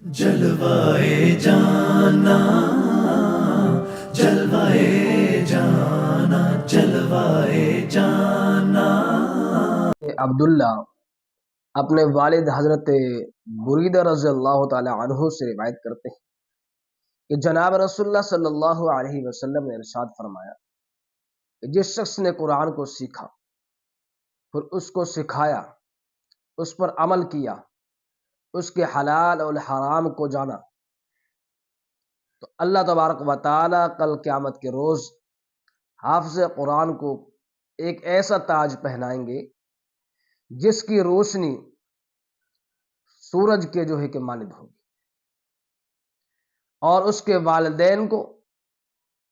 جلوائے جانا، جلوائے جانا، جلوائے جانا۔ عبداللہ اپنے والد حضرت بریدہ رضی اللہ تعالی عنہ سے روایت کرتے ہیں کہ جناب رسول اللہ صلی اللہ علیہ وسلم نے ارشاد فرمایا کہ جس شخص نے قرآن کو سیکھا، پھر اس کو سکھایا، اس پر عمل کیا، اس کے حلال اور حرام کو جانا، تو اللہ تبارک و تعالی کل قیامت کے روز حافظ قرآن کو ایک ایسا تاج پہنائیں گے جس کی روشنی سورج کے کہ مانند ہوگی، اور اس کے والدین کو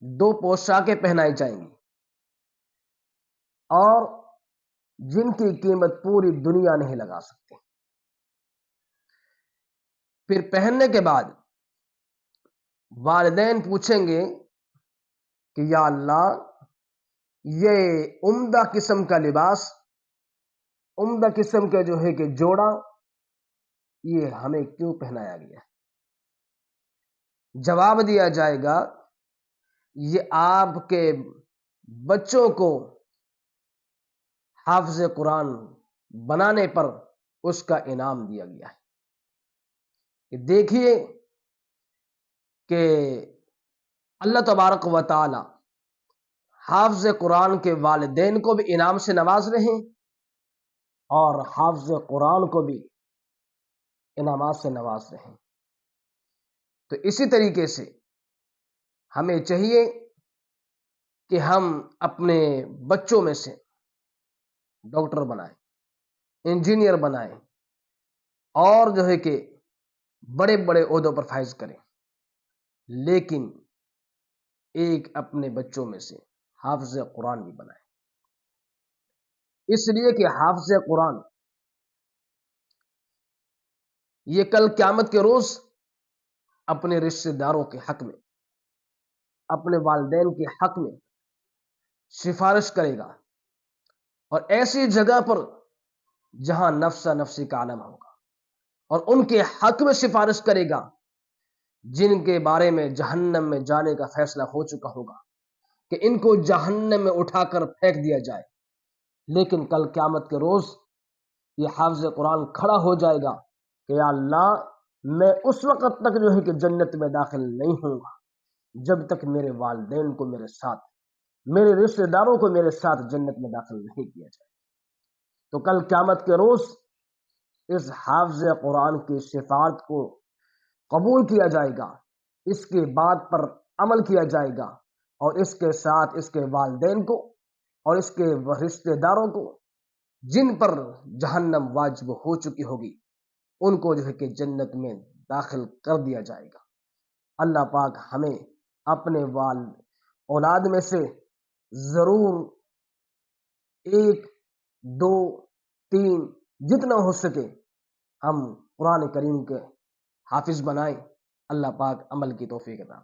2 پوشاکیں پہنائی جائیں گی، اور جن کی قیمت پوری دنیا نہیں لگا سکتے۔ پھر پہننے کے بعد والدین پوچھیں گے کہ یا اللہ، یہ عمدہ قسم کا لباس، عمدہ قسم کے کہ جوڑا، یہ ہمیں کیوں پہنایا گیا؟ جواب دیا جائے گا، یہ آپ کے بچوں کو حافظ قرآن بنانے پر اس کا انعام دیا گیا ہے۔ کہ دیکھیے کہ اللہ تبارک و تعالی حافظ قرآن کے والدین کو بھی انعام سے نواز رہے ہیں، اور حافظ قرآن کو بھی انعامات سے نواز رہے ہیں۔ تو اسی طریقے سے ہمیں چاہیے کہ ہم اپنے بچوں میں سے ڈاکٹر بنائیں، انجینئر بنائیں، اور کہ بڑے بڑے عہدوں پر فائز کریں، لیکن ایک اپنے بچوں میں سے حافظ قرآن بھی بنائیں، اس لیے کہ حافظ قرآن یہ کل قیامت کے روز اپنے رشتہ داروں کے حق میں، اپنے والدین کے حق میں سفارش کرے گا، اور ایسی جگہ پر جہاں نفسا نفسی کا عالم ہوگا، اور ان کے حق میں سفارش کرے گا جن کے بارے میں جہنم میں جانے کا فیصلہ ہو چکا ہوگا کہ ان کو جہنم میں اٹھا کر پھینک دیا جائے۔ لیکن کل قیامت کے روز یہ حافظ قرآن کھڑا ہو جائے گا کہ یا اللہ، میں اس وقت تک کہ جنت میں داخل نہیں ہوں گا جب تک میرے والدین کو میرے ساتھ، میرے رشتہ داروں کو میرے ساتھ جنت میں داخل نہیں کیا جائے۔ تو کل قیامت کے روز اس حافظ قرآن کی شفاعت کو قبول کیا جائے گا، اس کے بعد پر عمل کیا جائے گا، اور اس کے ساتھ اس کے والدین کو اور اس کے رشتہ داروں کو جن پر جہنم واجب ہو چکی ہوگی، ان کو کہ جنت میں داخل کر دیا جائے گا۔ اللہ پاک ہمیں اپنے اولاد میں سے ضرور 1 2 3 جتنا ہو سکے ہم قرآن کریم کے حافظ بنائیں۔ اللہ پاک عمل کی توفیق عطا